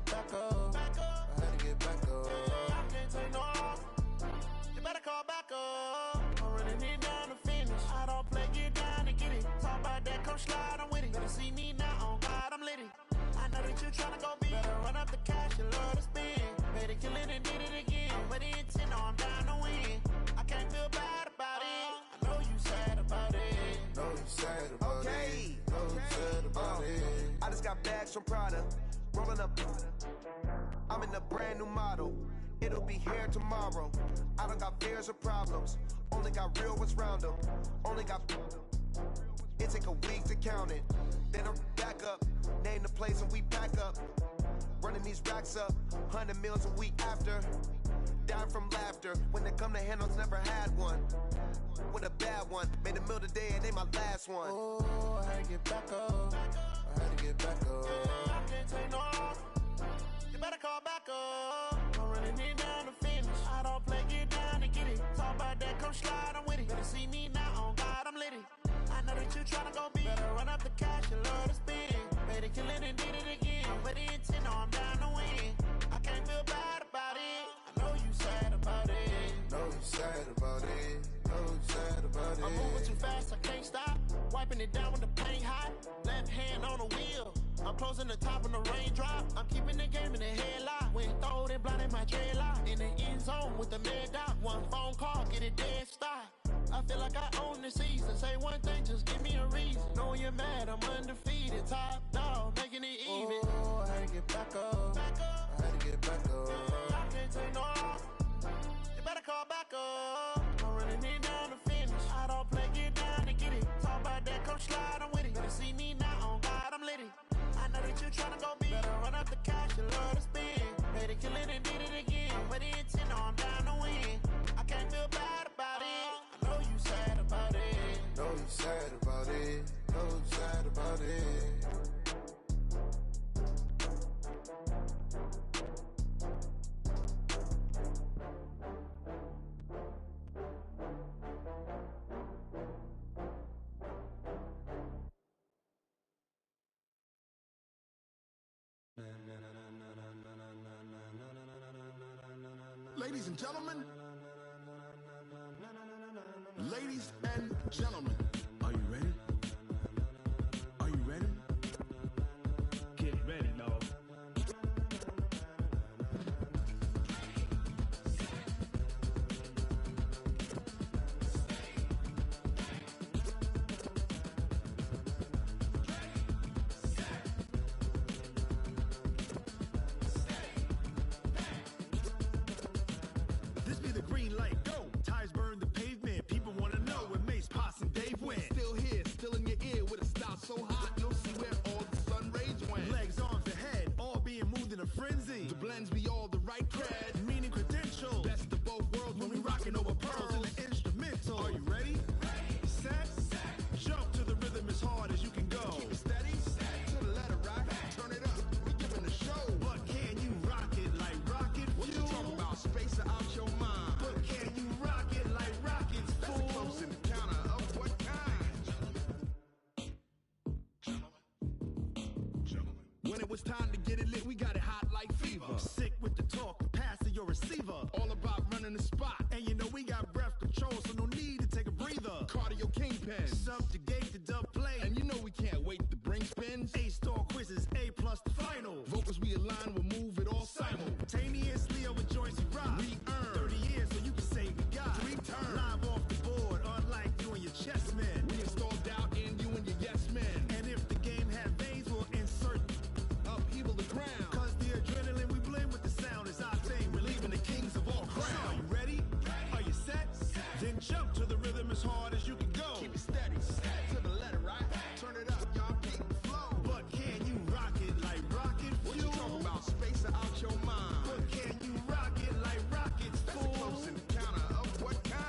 get back up. I had to get back up. I can't take no loss. You better call back up. I'm running it down to finish. I don't play, get down to get it. Talk about that, come slide, I'm with it. Better see me now, on God, I'm litty. I know that you tryna go big. Better run up the cash, you love to spend. Made it, kill it, and did it again. But the intent, no, I'm down to win. I can't feel bad about it. I know you sad about it. Know you sad about it. Know you sad about it. I just got bags from Prada. Rolling up. I'm in a brand new model. It'll be here tomorrow. I don't got fears or problems. Only got real ones round them. Only got. It take a week to count it. Then I'm back up. Name the place and we pack up. Running these racks up. 100 meals a week after. Dying from laughter. When it come to handles, never had one. With a bad one. Made a meal today and they my last one. Oh, I had to get back up. I had to get back up. I can't take no loss. You better call back up. I'm running it down to finish. I don't play, get down to get it. Talk about that, come slide, I'm with it. Better see me now, on God, I'm litty. I know that you tryna go big. Better run up the cash, you love to spend. Made it, kill it, and did it again. But the intent, no, I'm down to win. I can't feel bad about it. I know you sad about it. Know you sad about it. Know you sad about it. I'm moving too fast, I can't stop. Wiping it down with the paint hot. Left hand on the wheel. I'm closing the top when the raindrop. I'm keeping the game in the headlock. When throwed and blinded my dreadlock. In the end zone with the mad dot. One phone call, get it dead stop. I feel like I own the season. Say one thing, just give me a reason. Knowing you're mad, I'm undefeated. Top dog, making it even. Oh, I had to get back up. I had to get back up. I can't take no loss. You better call back up. I'm running it down to finish. I don't play, get down to get it. Talk about that, come slide, I'm with it. Better see me now, on God, I'm litty. I know that you tryna go big. Better run up the cash, you love to spend. Made it, kill it, and did it again. But the intent, no, I'm down to win. I can't feel bad about it. I know you sad about it. Know you sad about it. Know you sad about it. Ladies and gentlemen, ladies and gentlemen, are you ready? Are you ready? Get ready, y'all. This be the green light, go! Tires burn the pavement, people wanna know where Mace, Potts, and Dave went. Still here, still in your ear, with a style so hot, you'll see where all the sun rays went. Legs, arms, and head, all being moved in a frenzy. The blends be all the right cred, meaning credentials. Best of both worlds when we rockin' over pearls in the instrumental. Are you ready? Set, jump to the rhythm as hard as you can go. Keep it steady, to the letter right, turn it up, we giving the show. But can you rock it like rocket fuel? What you talking about, space or out your mind? But can you rock it like rockets, fool? That's a close encounter of what kind? Gentlemen. When it was time to get it lit, we got it hot like fever. Sick with the talk, pass to your receiver. All about running the spot, and you know we got breath control, so no need to take a breather. Cardio kingpin, subjugate the dub play, and you know we can't wait to bring spins. A-star quizzes, A+ the final. Vocals we align, we'll move it all simultaneously over joints we rock. We earn 30 years, so you can say we got 3 turns. Live off the board, unlike you and your chess men. We install doubt in you and your yes men. And if the game had veins, we'll insert upheaval the ground. Cause the adrenaline we blend with the sound is our thing. We're leaving the kings of all crowns. So are you ready? Are you set? Then jump to the rhythm as hard as you can go. Keep it steady, to the letter right. Turn it up, y'all keep the flow. But can you rock it like rocket fuel? What you talking about, space or out your mind? But can you rock it like rockets, fool? That's a close encounter of what kind?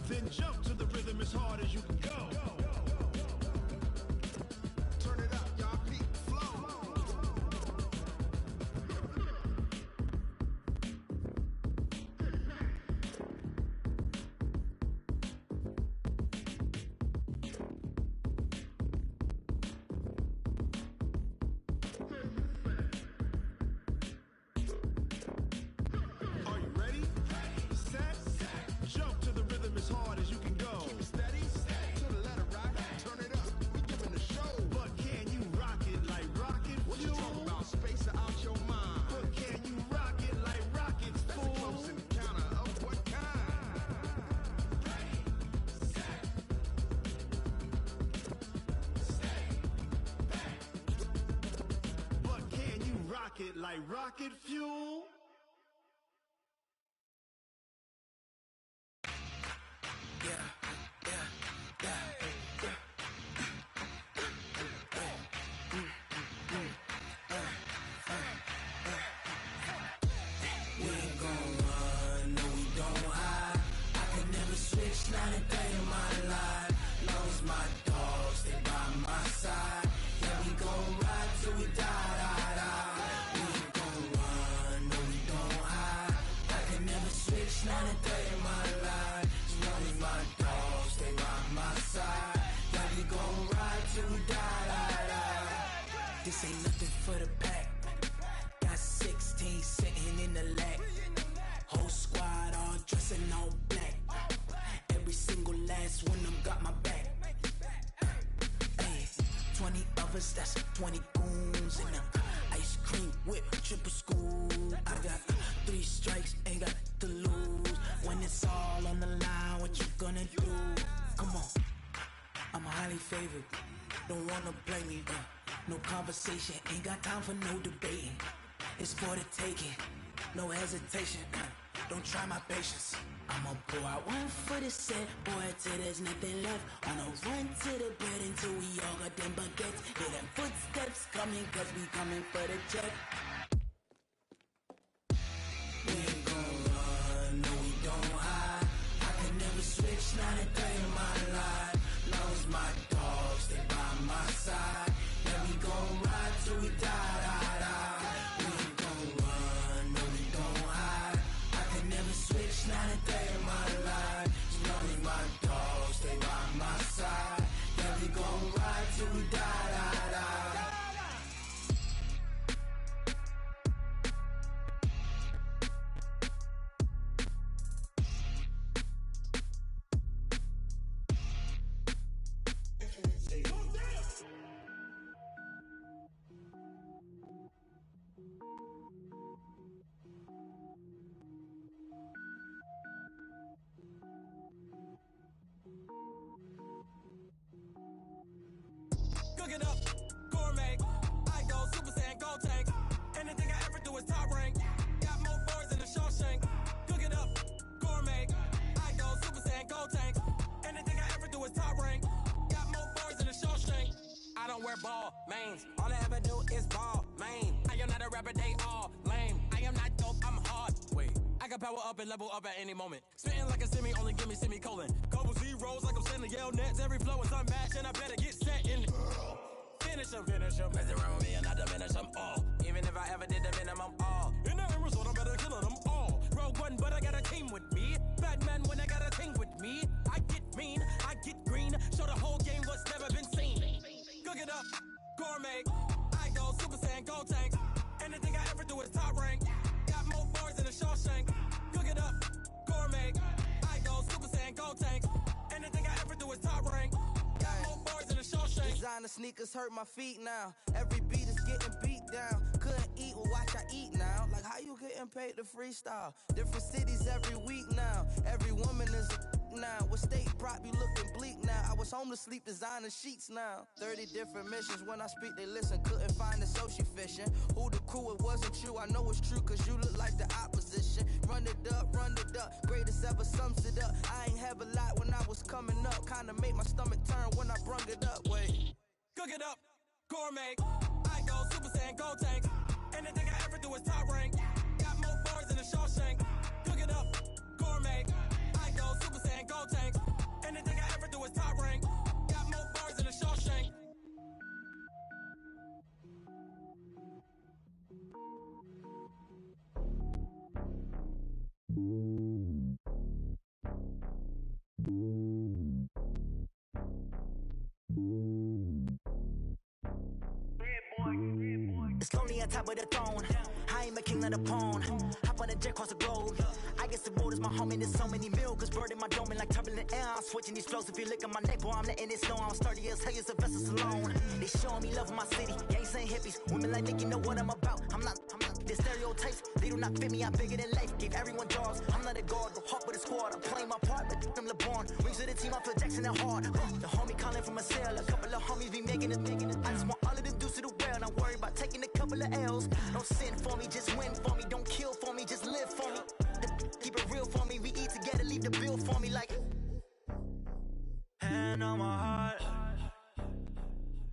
Then jump to the rhythm as hard as you can go. Turn it up, y'all keep the flow. like rocket fuel. Not a day in my life, long as my dogs stay by my side. Yeah, we gon' ride till we die. We ain't gon' run, no we don't hide. I can never switch, not a day in my life, as long as my dogs stay by my side. Yeah, we gon' ride till we die. This ain't nothing for the pack. Got 16 sitting in the lap. Whole squad all dressing all black. Every single last one of them got my back. Hey, 20 of us, that's 20 goons in them. Ice cream whip, triple school. I got 3 strikes, ain't got to lose. When it's all on the line, what you gonna do? Come on, I'm highly favored. Don't wanna play me, no conversation, ain't got time for no debating. It's for the taking, no hesitation. Don't try my patience. I'ma pour out one for the set, boy, till there's nothing left. On a run to the bed until we all got them baguettes. Hear them footsteps coming, cause we coming for the check. We ain't gon' run, no we don't hide. I can never switch, not a day in my life. Long as my dogs stay by my side. Yeah, we gon' ride till we die. We ain't gon' run, no we don't hide. I can never switch, not a day in my life. As long as my dogs stay by my side. Yeah, we gon' ride till we die. Cook it up, gourmet. I go Super Saiyan, gold tank. Anything I ever do is top rank. Got more boys in the Shawshank. Cook it up, gourmet. I go Super Saiyan, gold tank. Anything I ever do is top rank. Got more boys in the Shawshank. I don't wear ball mains. All I ever do is ball main. I am not a rapper, they all lame. I am not dope, I'm hard. Wait, I can power up and level up at any moment. Spitting like a semi, only give me semicolon. Couple zeros like I'm sending yell nets. Every flow is unmatched and I better get set in it. Finish them. Mess around with me and I diminish them all. Even if I ever did the minimum, all. In the end result, I'm better killing them all. Rogue One, but I got a team with me. Batman when I got a team with me. I get mean, I get green. Show the whole game what's never been seen. Cook it up, gourmet. I go Super Saiyan, gold tank. Anything I ever do is top rank. Got more boys in the Shawshank. Cook it up, gourmet. I go Super Saiyan, gold tank. Anything I ever do is top rank. Got more boys in the Shawshank. Designer sneakers hurt my feet now. Every beat is getting beat down. Couldn't eat, well watch I eat now. Like how you getting paid to freestyle? Different cities every week now. Every woman is a now. What state prop you looking bleak now? I was home to sleep, designer sheets now. 30 different missions. When I speak they listen. Couldn't find it, so she fishing. Who the crew, it wasn't you. I know it's true cause you look like the opposition. Run it up, greatest ever sums it up. I ain't have a lot when I was coming up. Kinda made my stomach turn when I brung it up. Wait. Cook it up, gourmet. I go Super Saiyan, gold tank. Anything I ever do is top rank. Got more boys in the Shawshank. Cook it up, gourmet. I go Super Saiyan, gold tank. Anything I ever do is top rank. Got more boys in the Shawshank. It's lonely on top of the throne. I am a king of the pawn. Hop on a jet across the globe. I guess the road is my home and there's so many milkers. Bird in my dome and like turbulent air. I'm switching these flows. If you look at my neck, boy, I'm letting it snow. I'm sturdy as hell, it's a vessel alone. They showing me love in my city. Gangs ain't hippies. Women like Nick, you know what I'm about. I'm not the stereotypes. They do not fit me. I'm bigger than life. Gave everyone jobs. I'm not a guard, go hawk with a squad. I'm playing my part, but them LeBron. Rings to the team, I feel Jackson and hard. The homie calling from a cell. A couple of homies be making it. I just want all of them dudes to the well. Not worry about taking a couple of L's. No sin for me, just win for me. Don't kill for me, just live for me. Keep it real for me. We eat together, leave the bill for me like. Hand on my heart,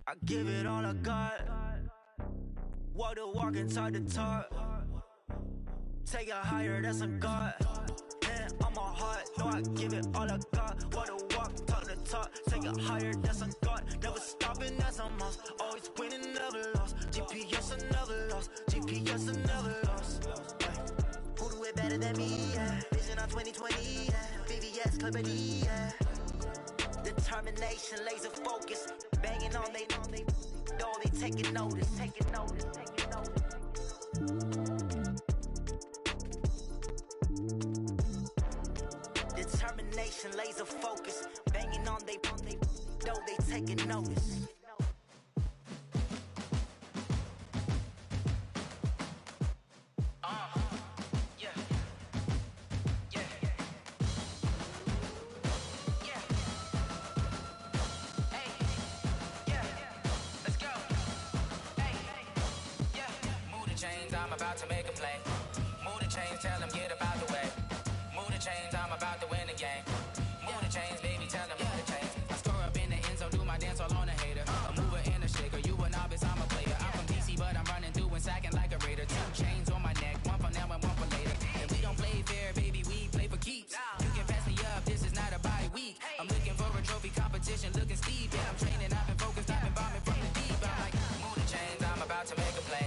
I give it all I got. Walk the walk inside the talk. Take it higher, that's a God. Hand on my heart, no, I give it all I got. Walk the walk, talk the talk. Take it higher, that's a God. Never stopping, that's a must. Always winning, never lost. GPS, I never lost. GPS, I never lost. Who do it better than me? Yeah. Vision on 2020. Yeah. VVS, Clippity. Yeah. Determination, laser focus. Banging on they door, they taking notice. Taking notice, taking notice. Determination, laser focus. Banging on they door, they taking notice. I'm about to make a play. Move the chains, tell them get about the way. Move the chains, I'm about to win the game. Move the chains, baby, tell them move the chains. I score up in the end zone, do my dance all on a hater. A mover and a shaker, you a novice, I'm a player. I'm from DC, but I'm running through and sacking like a raider. 2 chains on my neck, one for now and one for later. And we don't play fair, baby, we play for keeps. You can pass me up, this is not a bye week. I'm looking for a trophy competition, looking steep. Yeah, I'm training, I've been focused, I've been bombing from the deep. I'm like, move the chains, I'm about to make a play.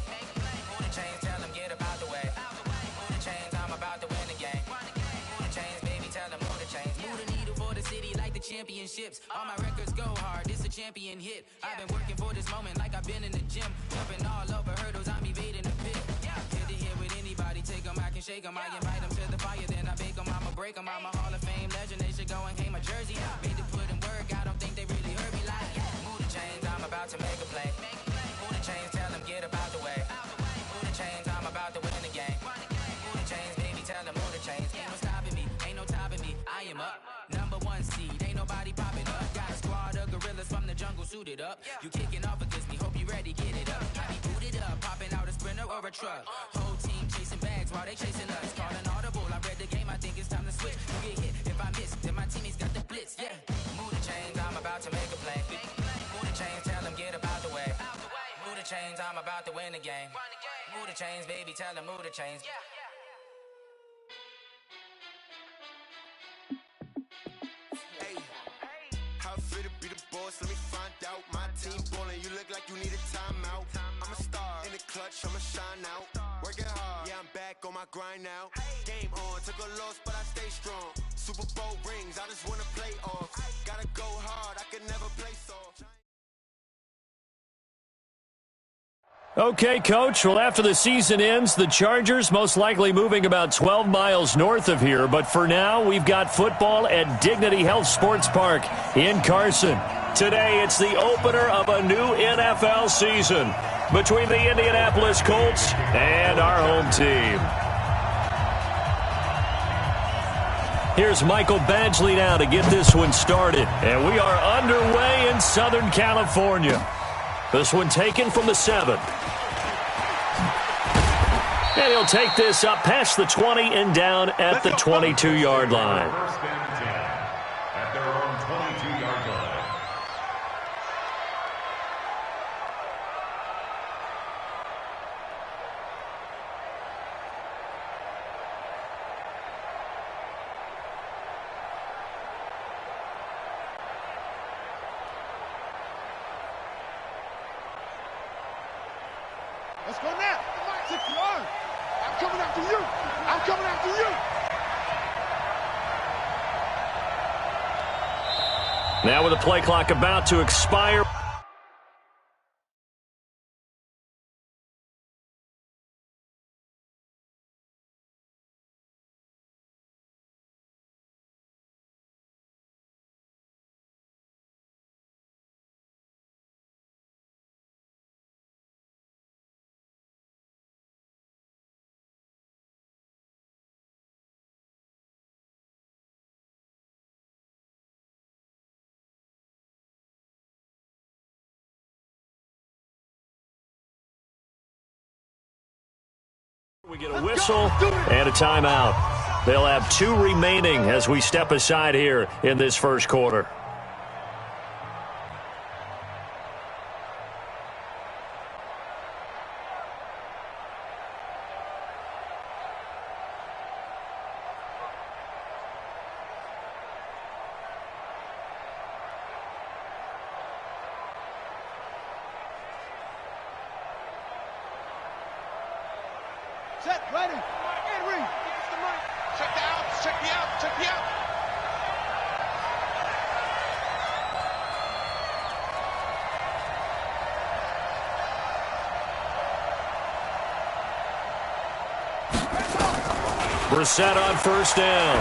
Move the chains, tell them get about the way. Move the chains, I'm about to win the game. Move the chains, baby, tell them move the chains. Move the needle for the city like the championships. All my records go hard, this a champion hit. I've been working for this moment like I've been in the gym. Jumping all over hurdles, I'm evading the pit. Hit to hit with anybody, take them, I can shake them. I invite them to the fire, then I bake them, I'ma break them. I'm a Hall of Fame legend, they should go and hang my jersey. Made to put in work, I don't think they really heard me like. Move the chains, I'm about to make a play. Move the chains, tell them get about the way. Move the chains, I'm about to win the game. Move the chains, baby, tell them move the chains. Ain't no stopping me, ain't no topping me. I am up, #1 seed, ain't nobody popping up. Got a squad of gorillas from the jungle suited up. You kicking off against me, hope you ready, get it up. I be booted up, popping out a sprinter or a truck. Whole team chasing bags while they chasing us. Calling audible, I read the game, I think it's time to switch. You get hit, if I miss, then my teammates got the blitz, yeah. Move the chains, I'm about to make a play. Move the chains, tell them get about the way. Move the chains, I'm about to win the game. Move the chains, baby, tell them move the chains. Hey, how it feel to be the boss? Let me find out. My team ballin', you look like you need a timeout. I'm a star in the clutch, I'ma shine out. Working hard, yeah, I'm back on my grind now. Game on, took a loss, but I stay strong. Super Bowl rings, I just wanna play off. Gotta go hard, I can never play soft. Okay, Coach. Well, after the season ends, the Chargers most likely moving about 12 miles north of here. But for now, we've got football at Dignity Health Sports Park in Carson. Today, it's the opener of a new NFL season between the Indianapolis Colts and our home team. Here's Michael Badgley now to get this one started. And we are underway in Southern California. This one taken from the 7. And he'll take this up past the 20 and down at the 22-yard line. First and 10 at their own 22-yard line. Let's go now. 6 yards. I'm coming after you. I'm coming after you. Now with the play clock about to expire. We get a whistle and a timeout. They'll have 2 remaining as we step aside here in this first quarter. Set, ready, and read. Check the outs, check the out, check the out. Brissett on first down.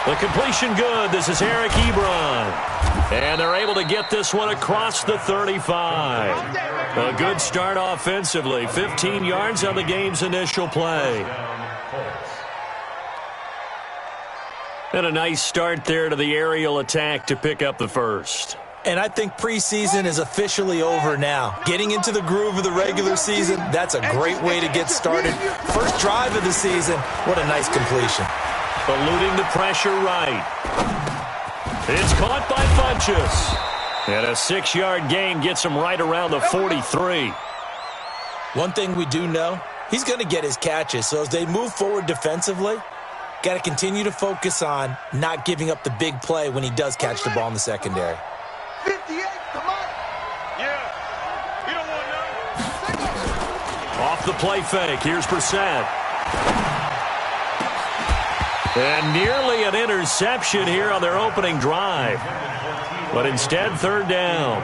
The completion good. This is Eric Ebron. And they're able to get this one across the 35. A good start offensively. 15 yards on the game's initial play. And a nice start there to the aerial attack to pick up the first. And I think preseason is officially over now. Getting into the groove of the regular season, that's a great way to get started. First drive of the season, what a nice completion. Eluding the pressure right. It's caught by Funchess. And a 6-yard gain gets him right around the 43. One thing we do know, he's going to get his catches. So as they move forward defensively, got to continue to focus on not giving up the big play when he does catch the ball in the secondary. 58, come on. Yeah, you don't want none. Off the play fake, here's Brissett. And nearly an interception here on their opening drive. But instead, third down.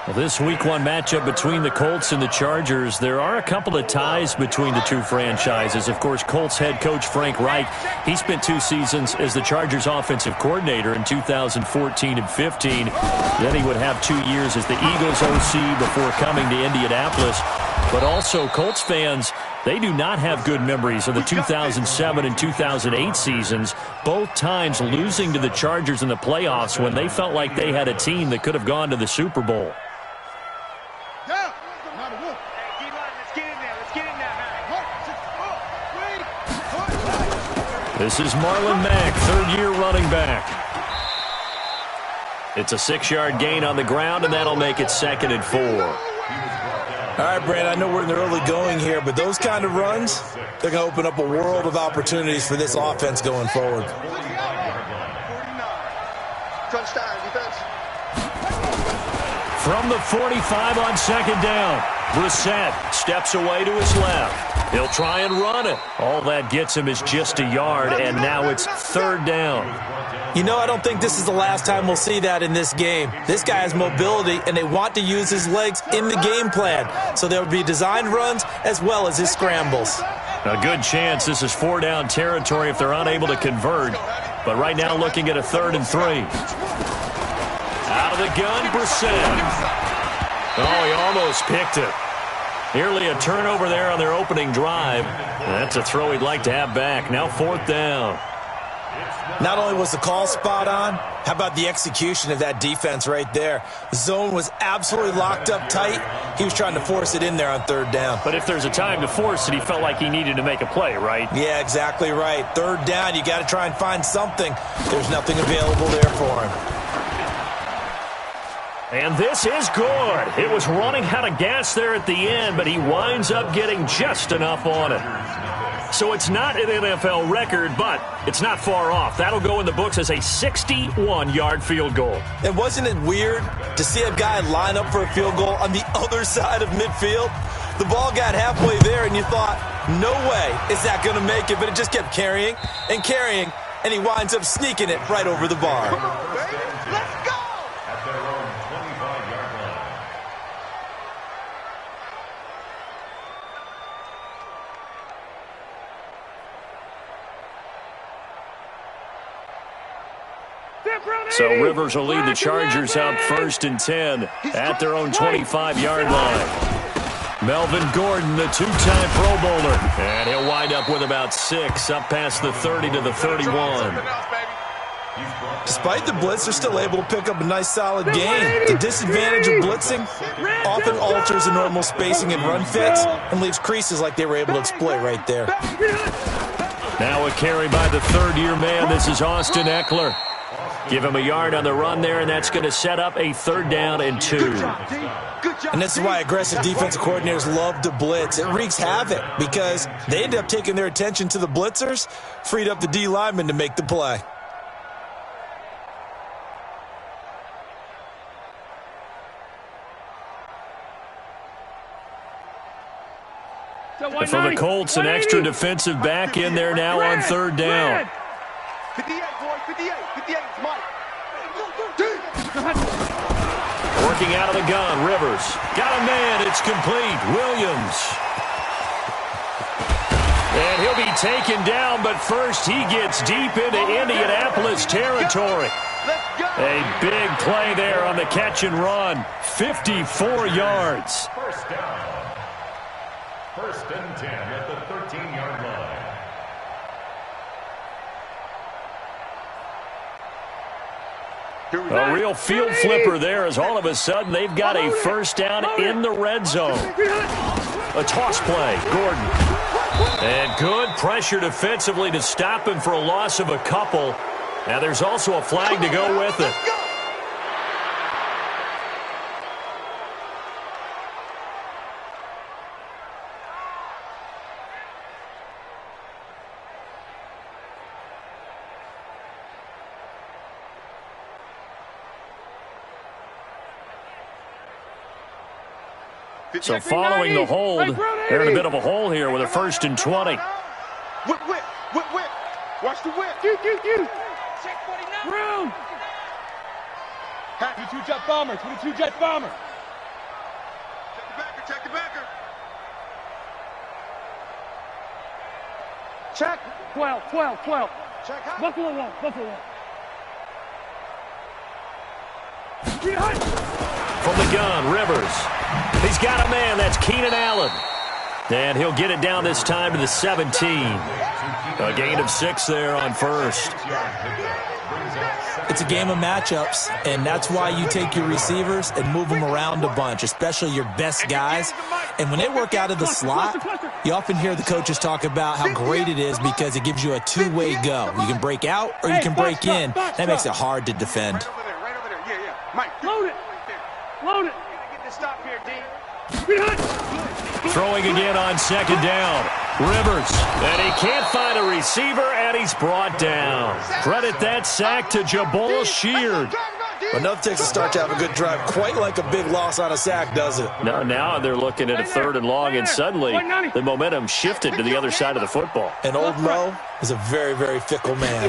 Well, this Week 1 matchup between the Colts and the Chargers, there are a couple of ties between the two franchises. Of course, Colts head coach Frank Reich, he spent 2 seasons as the Chargers offensive coordinator in 2014 and 15. Then he would have 2 years as the Eagles OC before coming to Indianapolis. But also, Colts fans, they do not have good memories of the 2007 and 2008 seasons, both times losing to the Chargers in the playoffs when they felt like they had a team that could have gone to the Super Bowl. This is Marlon Mack, third-year running back. It's a 6-yard gain on the ground, and that'll make it 2nd and 4. All right, Brad, I know we're in the early going here, but those kind of runs, they're going to open up a world of opportunities for this offense going forward. From the 45 on 2nd down, Brissett steps away to his left. He'll try and run it. All that gets him is just a yard, and now it's 3rd down. You know, I don't think this is the last time we'll see that in this game. This guy has mobility, and they want to use his legs in the game plan. So there will be designed runs as well as his scrambles. A good chance this is 4-down territory if they're unable to convert. But right now looking at a 3rd and 3. Out of the gun, Brissett. Oh, he almost picked it. Nearly a turnover there on their opening drive. That's a throw he'd like to have back. Now 4th down. Not only was the call spot on, how about the execution of that defense right there? The zone was absolutely locked up tight. He was trying to force it in there on 3rd down. But if there's a time to force it, he felt like he needed to make a play, right? Yeah, exactly right. 3rd down, you got to try and find something. There's nothing available there for him. And this is good. It was running out of gas there at the end, but he winds up getting just enough on it. So it's not an NFL record, but it's not far off. That'll go in the books as a 61-yard field goal. And wasn't it weird to see a guy line up for a field goal on the other side of midfield? The ball got halfway there, and you thought, no way is that going to make it, but it just kept carrying and carrying, and he winds up sneaking it right over the bar. Come on, baby. Let's go! At their own 25-yard line. So Rivers will lead the Chargers out 1st and 10 at their own 25-yard line. Melvin Gordon, the 2-time Pro Bowler. And he'll wind up with about 6 up past the 30 to the 31. Despite the blitz, they're still able to pick up a nice solid gain. The disadvantage of blitzing often alters the normal spacing and run fits and leaves creases like they were able to exploit right there. Now a carry by the third-year man. This is Austin Eckler. Give him a yard on the run there, and that's going to set up a 3rd down and 2. And this is why aggressive defensive coordinators love to blitz. It wreaks havoc because they end up taking their attention to the blitzers, freed up the D lineman to make the play. For the Colts, an extra defensive back in there now on 3rd down. 58, boy, 58, 58, Mike. Working out of the gun, Rivers. Got a man, it's complete. Williams. And he'll be taken down, but first he gets deep into Indianapolis territory. A big play there on the catch and run. 54 yards. First down. 1st and 10 at the 13-yard line. A real field flipper there as all of a sudden they've got a 1st down in the red zone. A toss play, Gordon. And good pressure defensively to stop him for a loss of a couple. Now there's also a flag to go with it. So following the hold, they're in a bit of a hole here with a 1st and 20. Whip, whip, whip, whip. Watch the whip. Check 49. Room. 22 jet bomber, 22 jet bomber. Check the backer. Check. 12. Check out. Buffalo 1. From the gun, Rivers. He's got a man. That's Keenan Allen. And he'll get it down this time to the 17. A gain of 6 there on 1st. It's a game of matchups, and that's why you take your receivers and move them around a bunch, especially your best guys. And when they work out of the slot, you often hear the coaches talk about how great it is because it gives you a two-way go. You can break out or you can break in. That makes it hard to defend. Right over there. Yeah. Mike, Load it. Get the stop here, D. Throwing again on 2nd down. Rivers. And he can't find a receiver, and he's brought down. Credit that sack to Jabal Sheard. But nothing takes a start to have a good drive, quite like a big loss on a sack, does it? Now they're looking at a 3rd and long, and suddenly the momentum shifted to the other side of the football. And old Mo is a very, very fickle man.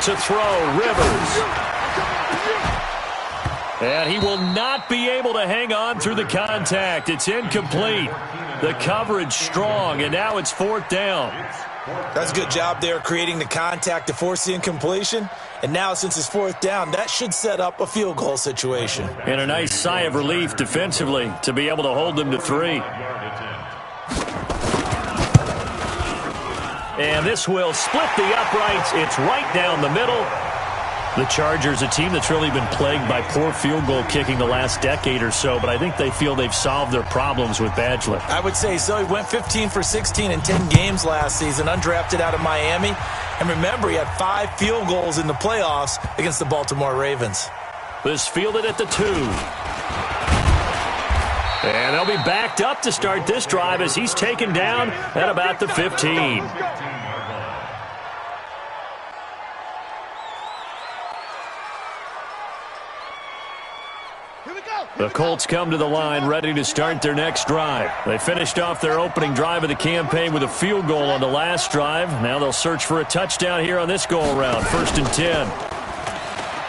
To throw, Rivers. And he will not be able to hang on through the contact. It's incomplete. The coverage strong, and now it's 4th down. That's a good job there creating the contact to force the incompletion. And now since it's 4th down, that should set up a field goal situation. And a nice sigh of relief defensively to be able to hold them to 3. And this will split the uprights. It's right down the middle. The Chargers, a team that's really been plagued by poor field goal kicking the last decade or so, but I think they feel they've solved their problems with Badgley. I would say so. He went 15 for 16 in 10 games last season, undrafted out of Miami. And remember, he had 5 field goals in the playoffs against the Baltimore Ravens. This fielded at the 2. And they'll be backed up to start this drive as he's taken down at about the 15. The Colts come to the line ready to start their next drive. They finished off their opening drive of the campaign with a field goal on the last drive. Now they'll search for a touchdown here on this go-around. 1st and 10.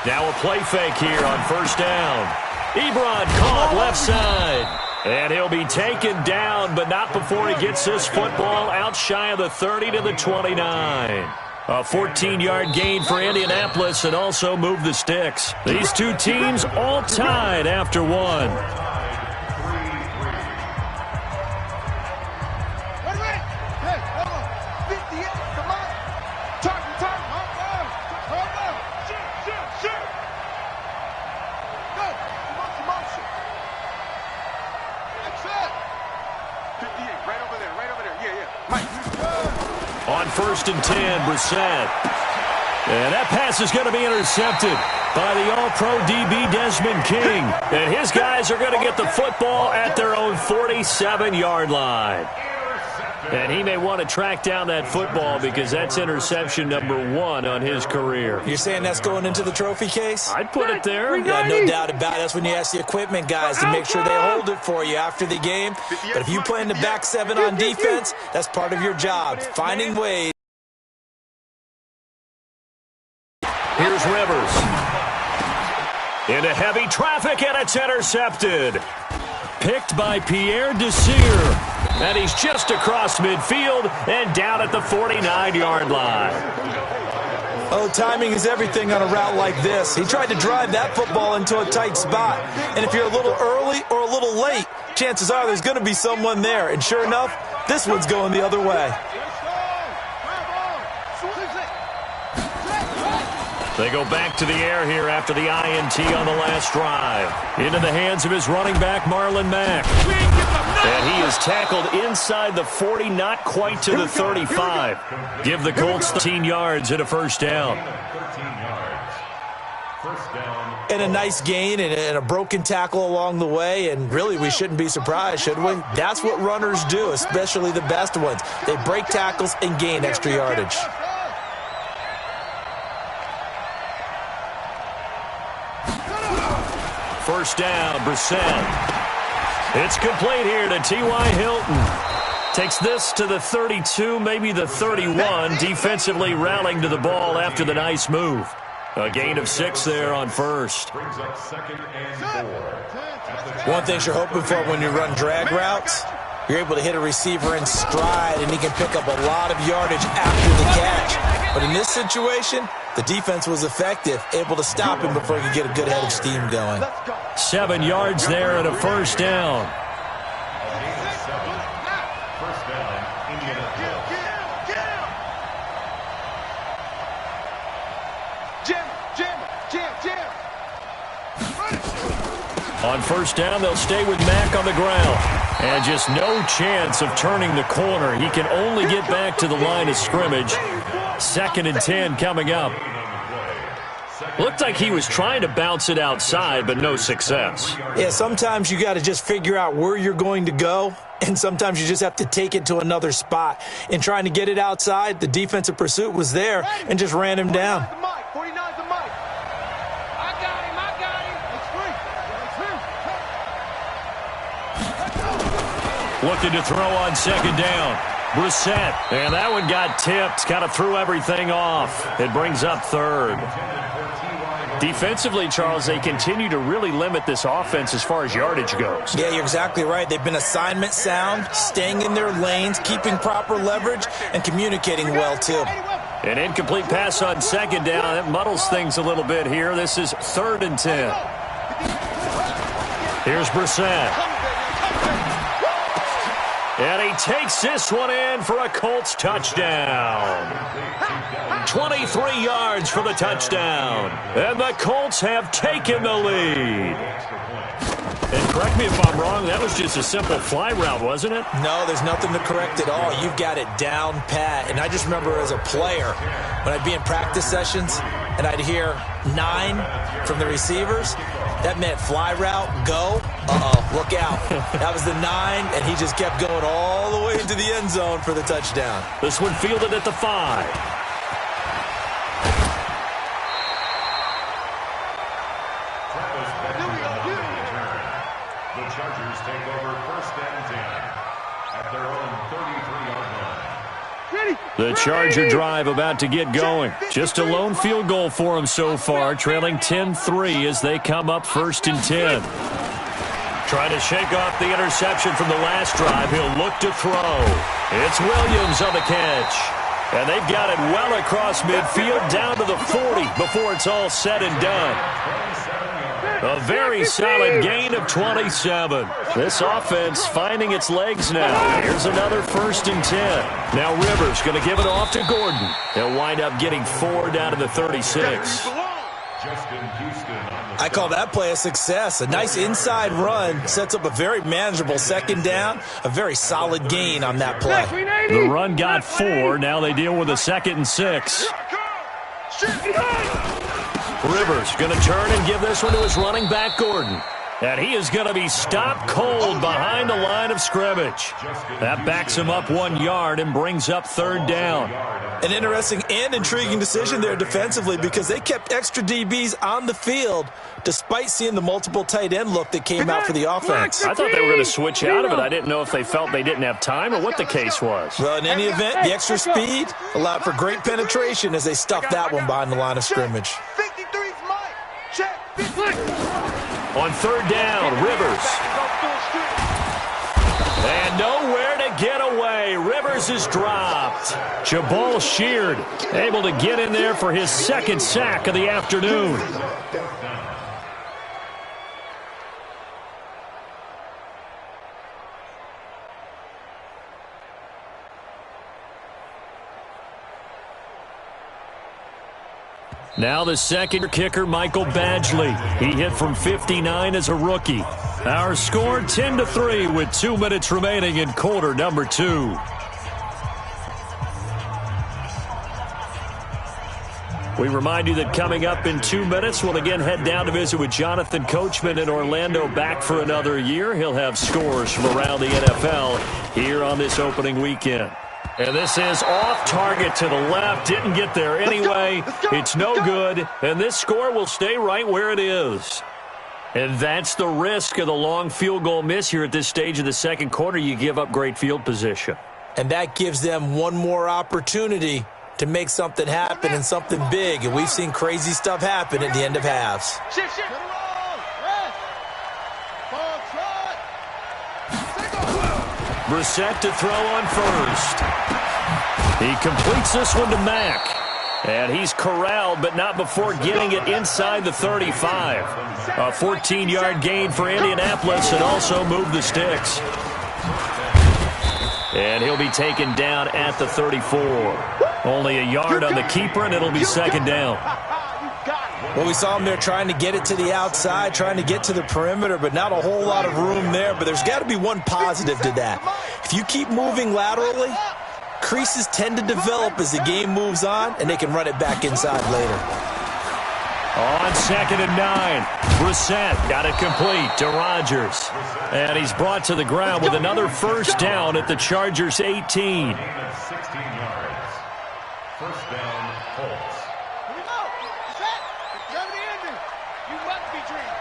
Now a play fake here on 1st down. Ebron caught left side. And he'll be taken down, but not before he gets this football out shy of the 30 to the 29. A 14-yard gain for Indianapolis and also move the sticks. These two teams all tied after 1. first and 10, Brissett. And that pass is going to be intercepted by the All-Pro DB Desmond King. And his guys are going to get the football at their own 47-yard line. And he may want to track down that football because that's interception number 1 on his career. You're saying that's going into the trophy case? I'd put it there. Yeah, no doubt about it. That's when you ask the equipment guys to make sure they hold it for you after the game. But if you play in the back 7 on defense, that's part of your job, finding ways. Here's Rivers. Into heavy traffic, and it's intercepted. Picked by Pierre Desir. And he's just across midfield and down at the 49-yard line. Oh, timing is everything on a route like this. He tried to drive that football into a tight spot. And if you're a little early or a little late, chances are there's going to be someone there. And sure enough, this one's going the other way. They go back to the air here after the INT on the last drive. Into the hands of his running back, Marlon Mack. And he is tackled inside the 40, not quite to the 35. Give the Colts 13 yards and a first down. And a nice gain and a broken tackle along the way. And really, we shouldn't be surprised, should we? That's what runners do, especially the best ones. They break tackles and gain extra yardage. First down, Brissett. It's complete here to T.Y. Hilton. Takes this to the 32, maybe the 31. Defensively rallying to the ball after the nice move. A gain of 6 there on first. Brings up 2nd and 4. One thing you're hoping for when you run drag routes, you're able to hit a receiver in stride, and he can pick up a lot of yardage after the catch. But in this situation, the defense was effective, able to stop him before he could get a good head of steam going. 7 yards there and a first down. First down, Indianapolis. On first down, they'll stay with Mack on the ground. And just no chance of turning the corner. He can only get back to the line of scrimmage. 2nd and 10 coming up. Looked like he was trying to bounce it outside, but no success. Yeah, sometimes you got to just figure out where you're going to go, and sometimes you just have to take it to another spot. In trying to get it outside, the defensive pursuit was there and just ran him down. Looking to throw on 2nd down. Brissett, and that one got tipped, kind of threw everything off. It brings up 3rd. Defensively, Charles, they continue to really limit this offense as far as yardage goes. Yeah, you're exactly right. They've been assignment sound, staying in their lanes, keeping proper leverage, and communicating well, too. An incomplete pass on 2nd down. That muddles things a little bit here. This is 3rd and 10. Here's Brissett. And he takes this one in for a Colts touchdown. 23 yards for the touchdown. And the Colts have taken the lead. And correct me if I'm wrong, that was just a simple fly route, wasn't it? No, there's nothing to correct at all. You've got it down pat. And I just remember as a player, when I'd be in practice sessions and I'd hear 9 from the receivers, that meant fly route, go, look out. That was the 9, and he just kept going all the way into the end zone for the touchdown. This one fielded at the 5. The Chargers take over 1st and 10 at their own 33-yard line. The Charger drive about to get going. Just a lone field goal for them so far, trailing 10-3 as they come up 1st and 10. Trying to shake off the interception from the last drive. He'll look to throw. It's Williams on the catch. And they've got it well across midfield down to the 40 before it's all said and done. A very solid gain of 27. This offense finding its legs now. Here's another 1st and 10. Now Rivers going to give it off to Gordon. He'll wind up getting 4 down to the 36. I call that play a success. A nice inside run sets up a very manageable second down, a very solid gain on that play. The run got 4. Now they deal with a 2nd and 6. Rivers going to turn and give this one to his running back, Gordon. And he is going to be stopped cold behind the line of scrimmage. That backs him up 1 yard and brings up 3rd down. An interesting and intriguing decision there defensively because they kept extra DBs on the field despite seeing the multiple tight end look that came out for the offense. I thought they were going to switch out of it. I didn't know if they felt they didn't have time or what the case was. Well, in any event, the extra speed allowed for great penetration as they stuffed that one behind the line of scrimmage. On 3rd down, Rivers. And nowhere to get away. Rivers is dropped. Jabal Sheard able to get in there for his 2nd sack of the afternoon. Now the second kicker, Michael Badgley. He hit from 59 as a rookie. Our score 10-3 with 2 minutes remaining in quarter number 2. We remind you that coming up in 2 minutes, we'll again head down to visit with Jonathan Coachman in Orlando, back for another year. He'll have scores from around the NFL here on this opening weekend. And this is off target to the left. Didn't get there anyway. It's no good. And this score will stay right where it is. And that's the risk of the long field goal miss here at this stage of the second quarter. You give up great field position. And that gives them one more opportunity to make something happen and something big. And we've seen crazy stuff happen at the end of halves. Brissett to throw on first. He completes this one to Mack. And he's corralled, but not before getting it inside the 35. A 14-yard gain for Indianapolis and also moved the sticks. And he'll be taken down at the 34. Only a yard on the keeper, and it'll be 2nd down. Well, we saw him there trying to get it to the outside, trying to get to the perimeter, but not a whole lot of room there. But there's got to be one positive to that. If you keep moving laterally, creases tend to develop as the game moves on, and they can run it back inside later. On 2nd and 9, Brissett got it complete to Rodgers. And he's brought to the ground with another first down at the Chargers' 18. 16 yards. First down, Colts. Here we go. Brissett, it's never the ending. You must be dreaming.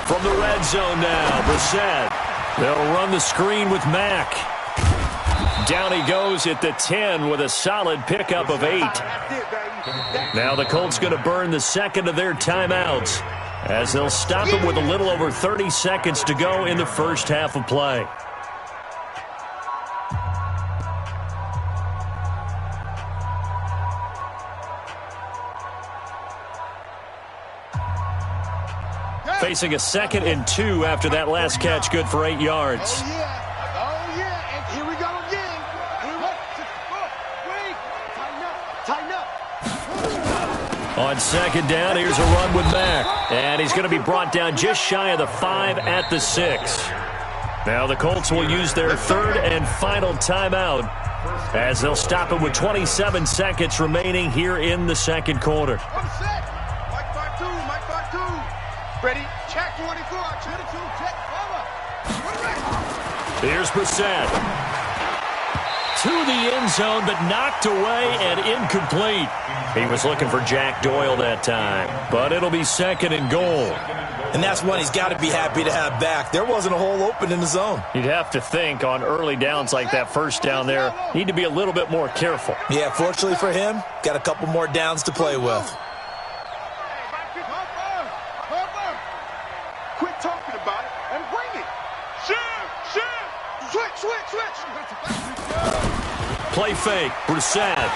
From the red zone now, Brissett. They'll run the screen with Mack. Down he goes at the 10 with a solid pickup of 8. Now the Colts going to burn the second of their timeouts as they'll stop it with a little over 30 seconds to go in the first half of play. Facing a 2nd and 2 after that last catch, good for 8 yards. Oh, yeah, and here we go again. Tighten up. On 2nd down, here's a run with Mack. And he's going to be brought down just shy of the 5 at the 6. Now the Colts will use their 3rd and final timeout as they'll stop it with 27 seconds remaining here in the second quarter. Ready? Check 24. Check. Here's Brissett. To the end zone, but knocked away and incomplete. He was looking for Jack Doyle that time, but it'll be 2nd and goal. And that's one he's got to be happy to have back. There wasn't a hole open in the zone. You'd have to think on early downs like that first down there, need to be a little bit more careful. Yeah, fortunately for him, got a couple more downs to play with. Quit talking about it and bring it. Switch. Play fake, Brissett.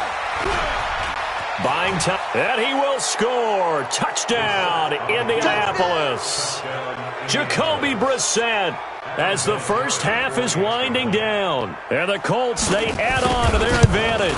Buying time, and he will score. Touchdown, Indianapolis. Jacoby Brissett as the first half is winding down. And the Colts, they add on to their advantage.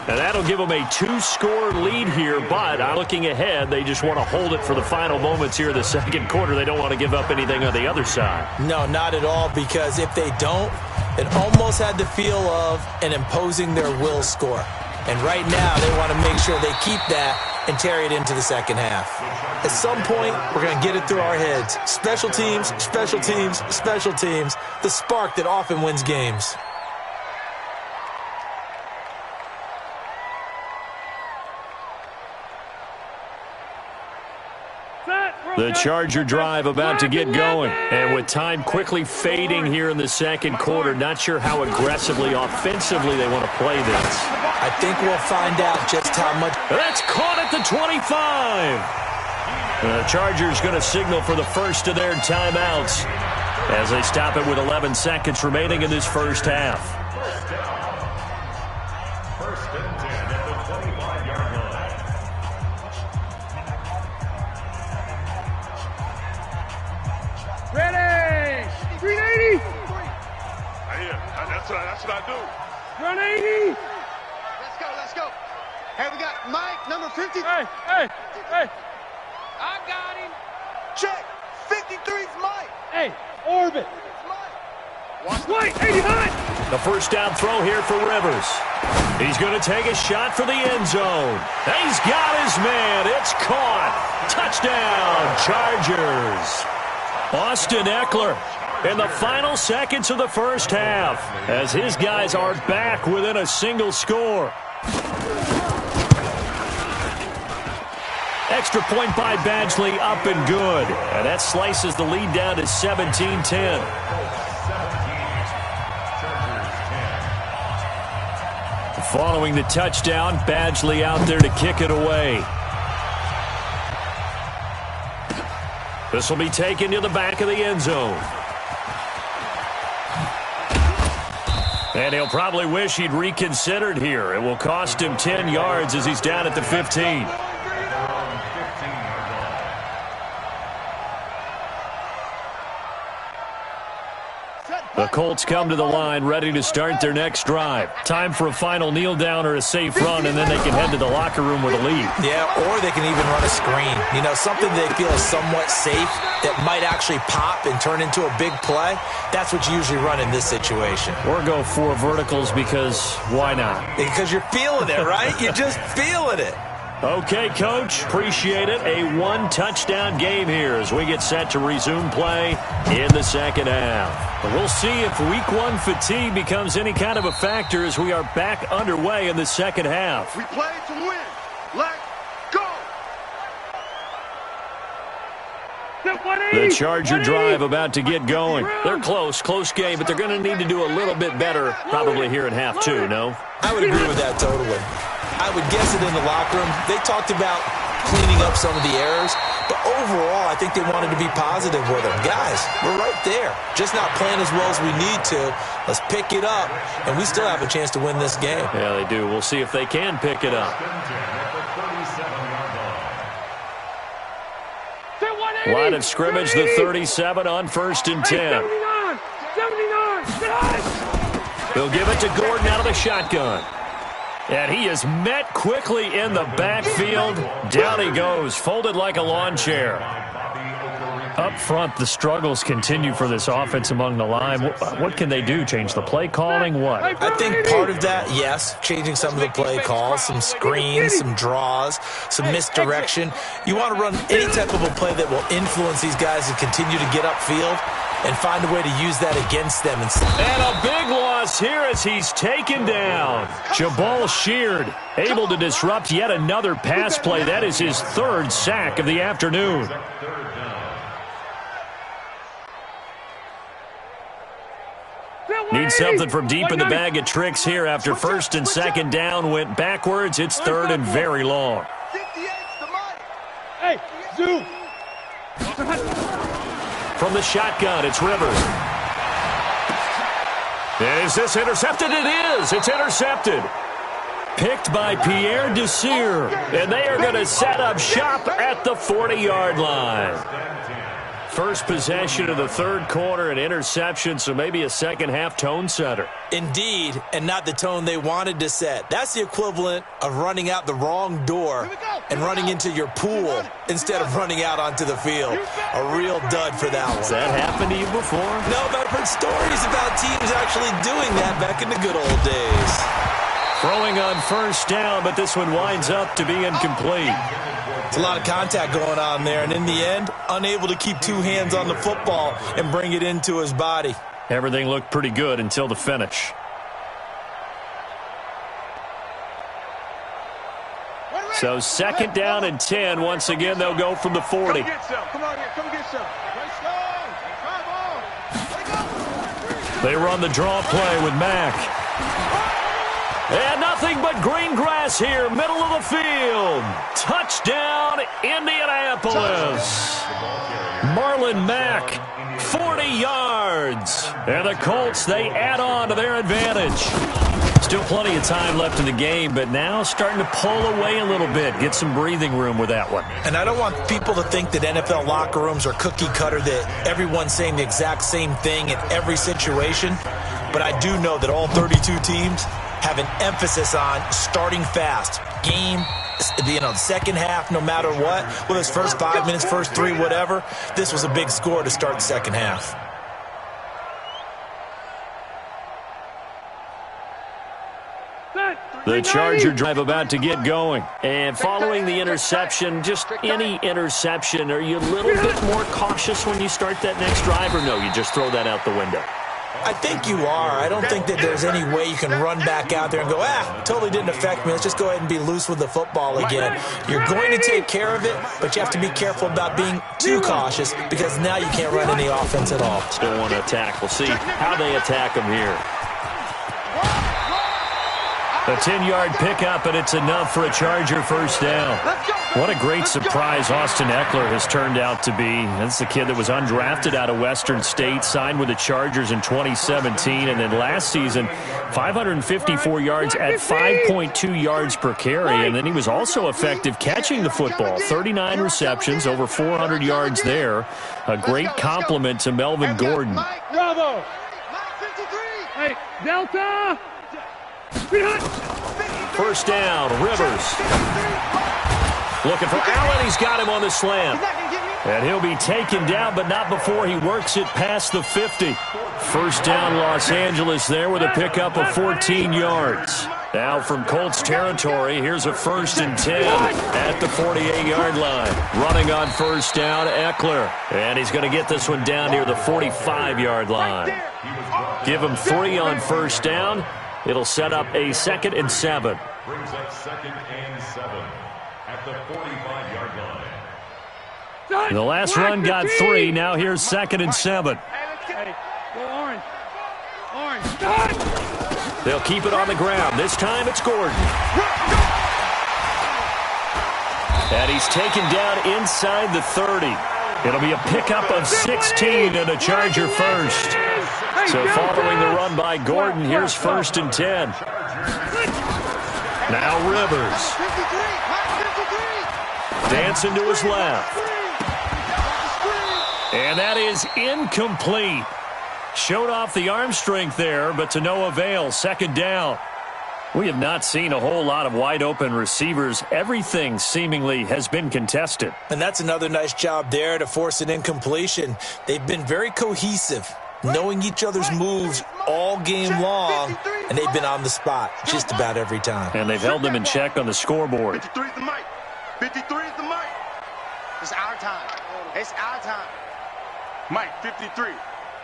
And that'll give them a 2-score lead here, but looking ahead, they just want to hold it for the final moments here in the second quarter. They don't want to give up anything on the other side. No, not at all, because if they don't, it almost had the feel of an imposing their will score. And right now, they want to make sure they keep that and carry it into the second half. At some point, we're going to get it through our heads. Special teams, special teams, special teams. The spark that often wins games. The Charger drive about to get going. And with time quickly fading here in the second quarter, not sure how aggressively, offensively they want to play this. I think we'll find out just how much. That's caught at the 25. The Chargers going to signal for the first of their timeouts as they stop it with 11 seconds remaining in this first half. First and 10 at the 25-yard line. Ready! 380! That's what I do. 180! Let's go. Hey, we got Mike, number 50. Hey! I got him. Check. 53's Mike. Hey, orbit. Watch Wait, 89! The first down throw here for Rivers. He's going to take a shot for the end zone. He's got his man. It's caught. Touchdown, Chargers. Austin Eckler in the final seconds of the first half as his guys are back within a single score. Extra point by Badgley, up and good. And that slices the lead down to 17-10. Following the touchdown, Badgley out there to kick it away. This will be taken to the back of the end zone. And he'll probably wish he'd reconsidered here. It will cost him 10 yards as he's down at the 15. The Colts come to the line ready to start their next drive. Time for a final kneel down or a safe run, and then they can head to the locker room with a lead. Yeah, or they can even run a screen. You know, something they feel is somewhat safe that might actually pop and turn into a big play. That's what you usually run in this situation. Or go 4 verticals because why not? Because you're feeling it, right? You're just feeling it. Okay, Coach. Appreciate it. A 1-touchdown game here as we get set to resume play in the second half. But we'll see if Week 1 fatigue becomes any kind of a factor as we are back underway in the second half. We play to win. Let's go. The Charger drive about to get going. They're close game, but they're going to need to do a little bit better probably here in half 2, no? I would agree with that totally. I would guess it in the locker room. They talked about cleaning up some of the errors, but overall, I think they wanted to be positive with them. Guys, we're right there. Just not playing as well as we need to. Let's pick it up, and we still have a chance to win this game. Yeah, they do. We'll see if they can pick it up. Line of scrimmage, the 37 on 1st and 10. 79! He'll give it to Gordon out of the shotgun. And he is met quickly in the backfield. Down he goes, folded like a lawn chair. Up front, the struggles continue for this offense among the line. What can they do? Change the play calling? What? I think part of that, yes, changing some of the play calls, some screens, some draws, some misdirection. You want to run any type of a play that will influence these guys and continue to get upfield and find a way to use that against them. And a big loss here as he's taken down. Jabal Sheard able to disrupt yet another pass play. That is his 3rd sack of the afternoon. Need something from deep in the bag of tricks here after 1st and 2nd down went backwards. It's 3rd and very long. Hey, zoom. From the shotgun, it's Rivers. Is this intercepted? It is. It's intercepted. Picked by Pierre Desir. And they are going to set up shop at the 40-yard line. first possession of the third quarter, an interception, so maybe a second-half tone setter. Indeed, and not the tone they wanted to set. That's the equivalent of running out the wrong door and running into your pool instead of running out onto the field. A real dud for that one. Has that happened to you before? No, but I've heard stories about teams actually doing that back in the good old days. Throwing on first down, but this one winds up to be incomplete. It's a lot of contact going on there, and in the end, unable to keep two hands on the football and bring it into his body. Everything looked pretty good until the finish. So second down and 10. Once again, they'll go from the 40. Come get some. Come on here. Come get some. Let's go. They run the draw play with Mack. And nothing but green grass here, middle of the field. Touchdown, Indianapolis. Marlon Mack, 40 yards. And the Colts, they add on to their advantage. Still plenty of time left in the game, but now starting to pull away a little bit. Get some breathing room with that one. And I don't want people to think that NFL locker rooms are cookie cutter, that everyone's saying the exact same thing in every situation. But I do know that all 32 teams have an emphasis on starting fast. Game, second half, no matter what. Whether it's first 5 minutes, first 3, whatever. This was a big score to start the second half. The Charger drive about to get going. And following the interception, just any interception, are you a little bit more cautious when you start that next drive, or no, you just throw that out the window? I think you are. I don't think that there's any way you can run back out there and go, totally didn't affect me. Let's just go ahead and be loose with the football again. You're going to take care of it, but you have to be careful about being too cautious because now you can't run any offense at all. Still want to attack. We'll see how they attack them here. A 10-yard pickup, and it's enough for a Charger first down. What a great surprise Austin Eckler has turned out to be. That's the kid that was undrafted out of Western State, signed with the Chargers in 2017, and then last season, 554 yards at 5.2 yards per carry, and then he was also effective catching the football. 39 receptions, over 400 yards there. A great compliment to Melvin Gordon. Bravo. Hey, Delta. First down, Rivers. Looking for Allen. He's got him on the slant. And he'll be taken down, but not before he works it past the 50. First down, Los Angeles there with a pickup of 14 yards. Now from Colts territory, here's a 1st and 10 at the 48-yard line. Running on first down, Eckler. And he's going to get this one down near the 45-yard line. Give him 3 on first down. It'll set up a 2nd and 7. Brings up 2nd and 7 at the 45-yard line. The last run got 3. Now here's 2nd and 7. Hey, go orange. Orange. They'll keep it on the ground. This time it's Gordon. And he's taken down inside the 30. It'll be a pickup of 16 and a Charger first. So following the run by Gordon, here's 1st and 10. Now Rivers. Dancing to his left. And that is incomplete. Showed off the arm strength there, but to no avail. 2nd down. We have not seen a whole lot of wide-open receivers. Everything seemingly has been contested. And that's another nice job there to force an incompletion. They've been very cohesive, knowing each other's moves all game long, and they've been on the spot just about every time. And they've held them in check on the scoreboard. 53 is the mic. 53 is the mic. It's our time. It's our time. Mike, 53.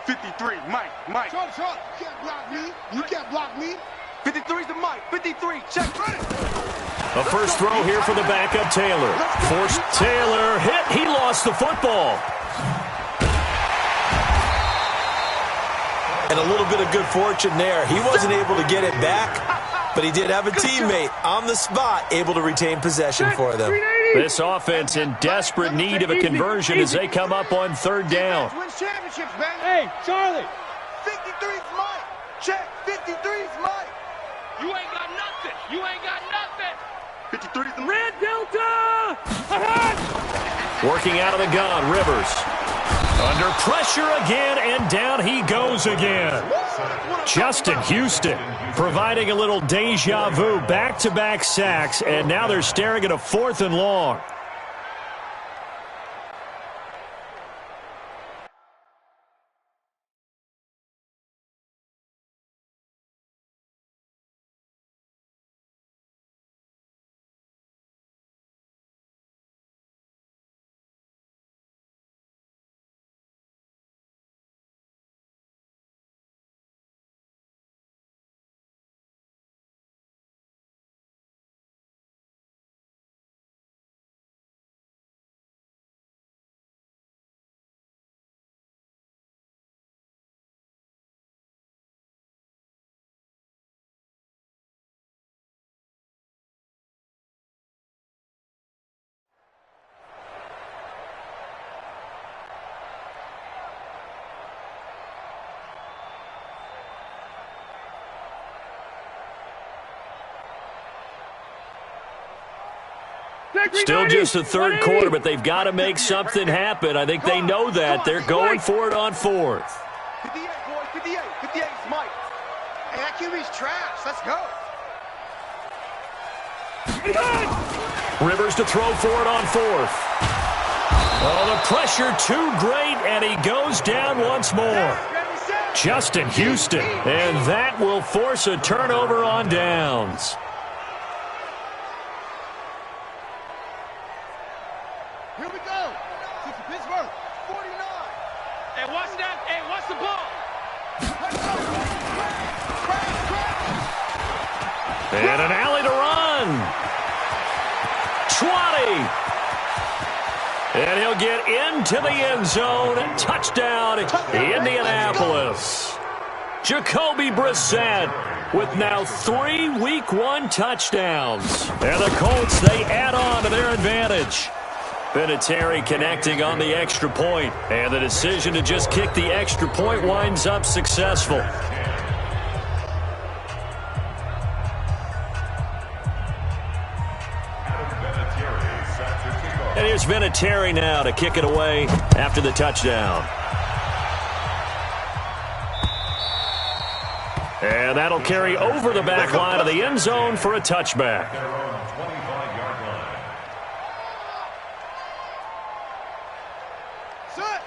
53, Mike. Short. You can't block me. You can't block me. 53 is the mic. 53. Check. A first throw here for the backup, Taylor. Forced Taylor hit. He lost the football. And a little bit of good fortune there. He wasn't able to get it back, but he did have a teammate on the spot able to retain possession for them. This offense in desperate need of a conversion as they come up on 3rd down. Wins championships, man. Hey, Charlie. 53 is Mike. Check. 53 is Mike. You ain't got nothing. You ain't got nothing. 53 is the Red Delta. Ahead. Working out of the gun, Rivers. Under pressure again, and down he goes again. Justin Houston providing a little deja vu, back-to-back sacks, and now they're staring at a 4th and long. Still just the third quarter, but they've got to make something happen. I think they know that. They're going for it on 4th. 58, boys, 58. 58 is Mike. Hey, that QB's trash. Let's go. Rivers to throw for it on 4th. Oh, the pressure too great, and he goes down once more. Justin Houston, and that will force a turnover on downs. Here we go. To Pittsburgh, 49. Hey, watch that. Hey, watch the ball. And an alley to run. 20. And he'll get into the end zone. Touchdown, Indianapolis. Jacoby Brissett with now 3 Week 1 touchdowns. And the Colts, they add on to their advantage. Vinatieri connecting on the extra point, and the decision to just kick the extra point winds up successful. And here's Vinatieri now to kick it away after the touchdown. And that'll carry over the back line of the end zone for a touchback.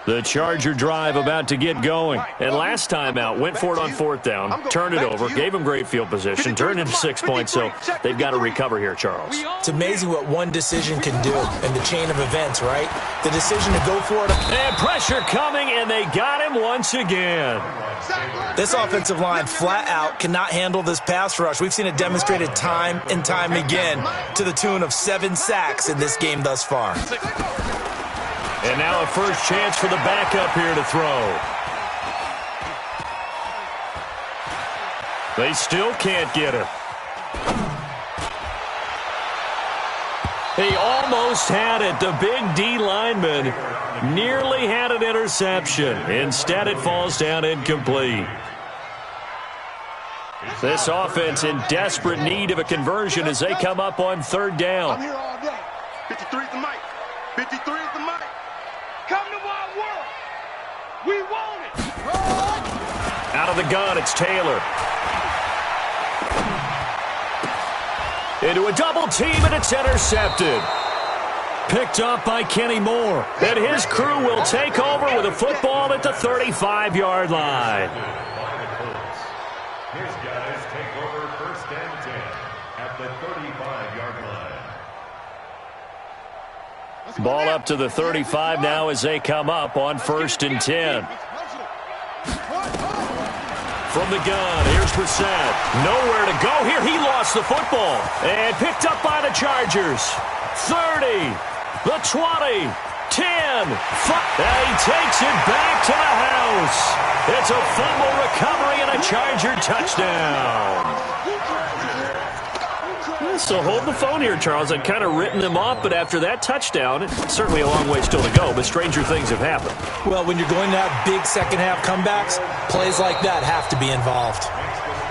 The Charger drive about to get going. And last time out, went for it on 4th down, turned it over, gave them great field position, turned into 6 points, so they've got to recover here, Charles. It's amazing what one decision can do in the chain of events, right? The decision to go for it. And pressure coming, and they got him once again. This offensive line flat out cannot handle this pass rush. We've seen it demonstrated time and time again to the tune of 7 sacks in this game thus far. And now a first chance for the backup here to throw. They still can't get him. He almost had it. The big D lineman nearly had an interception. Instead, it falls down incomplete. This offense in desperate need of a conversion as they come up on 3rd down. I'm here all day. 53 is the mic. 53 is the mic. Come to my world. We want it. Out of the gun, it's Taylor. Into a double team, and it's intercepted. Picked up by Kenny Moore. And his crew will take over with a football at the 35-yard line. His guys take over 1st and 10 at the 35-yard line. Ball up to the 35 now as they come up on 1st and 10. From the gun, here's Brissett. Nowhere to go here. He lost the football. And picked up by the Chargers. 30, the 20, 10. And he takes it back to the house. It's a fumble recovery and a Charger touchdown. So hold the phone here, Charles. I'd kind of written them off, but after that touchdown, it's certainly a long way still to go, but stranger things have happened. Well, when you're going to have big second-half comebacks, plays like that have to be involved.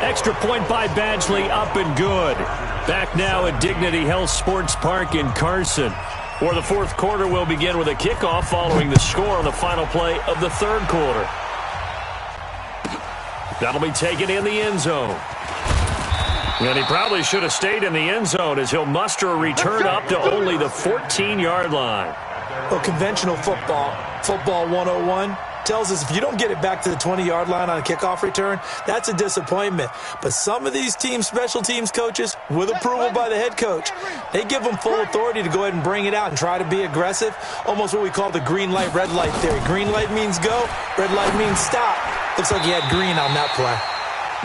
Extra point by Badgley, up and good. Back now at Dignity Health Sports Park in Carson. For the fourth quarter, we'll begin with a kickoff following the score on the final play of the third quarter. That'll be taken in the end zone. And he probably should have stayed in the end zone as he'll muster a return up to only the 14-yard line. Well, conventional football 101, tells us if you don't get it back to the 20-yard line on a kickoff return, that's a disappointment. But some of these teams, special teams coaches, with approval by the head coach, they give them full authority to go ahead and bring it out and try to be aggressive, almost what we call the green light, red light theory. Green light means go, red light means stop. Looks like he had green on that play.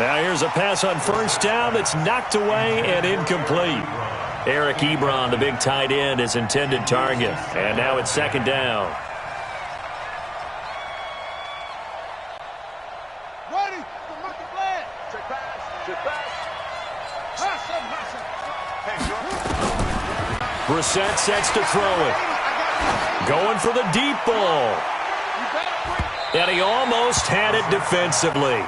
Now here's a pass on first down that's knocked away and incomplete. Eric Ebron, the big tight end, his intended target. And now it's second down. Brissett sets to throw it. Going for the deep ball. And he almost had it defensively.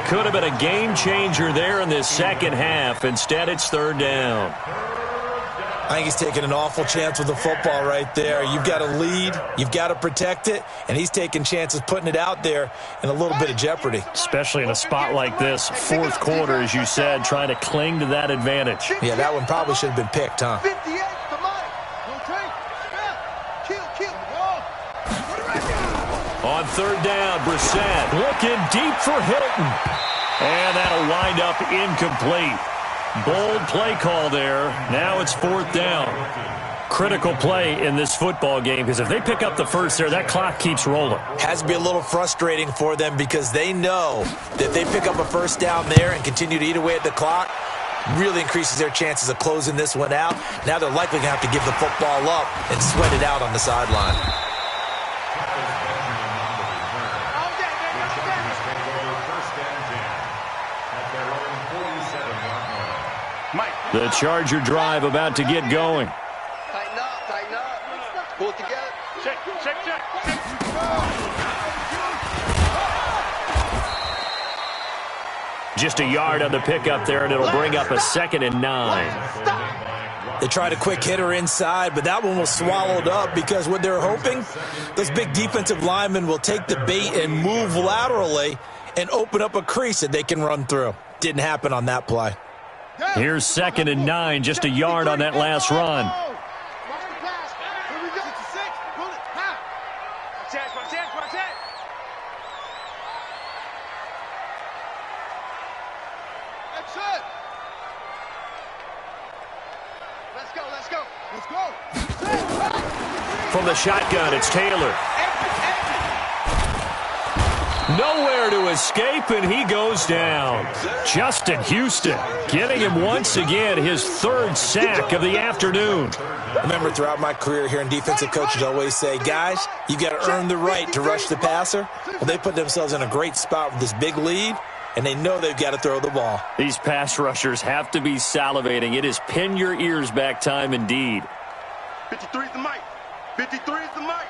Could have been a game changer there in this second half. Instead, it's third down. I think he's taking an awful chance with the football right there. You've got to lead, you've got to protect it, and he's taking chances putting it out there in a little bit of jeopardy. Especially in a spot like this, fourth quarter, as you said, trying to cling to that advantage. Yeah, that one probably should have been picked, huh? On third down, Brissett looking deep for Hilton. And that'll wind up incomplete. Bold play call there. Now it's fourth down. Critical play in this football game because if they pick up the first there, that clock keeps rolling. Has to be a little frustrating for them because they know that if they pick up a first down there and continue to eat away at the clock, really increases their chances of closing this one out. Now they're likely going to have to give the football up and sweat it out on the sideline. The Charger drive about to get going. Tighten up. Pull it together. Check. Just a yard on the pickup there, and it'll bring up a 2nd and 9. They tried a quick hitter inside, but that one was swallowed up because what they're hoping, those big defensive linemen will take the bait and move laterally and open up a crease that they can run through. Didn't happen on that play. Here's 2nd and 9, just a yard on that last run. Let's go. From the shotgun, it's Taylor. Nowhere to escape, and he goes down. Justin Houston getting him once again his third sack of the afternoon. Remember, throughout my career here in defensive coaches always say, guys, you got to earn the right to rush the passer. Well, they put themselves in a great spot with this big lead, and they know they've got to throw the ball. These pass rushers have to be salivating. It is pin your ears back time indeed. 53 is the mic. 53 is the mic.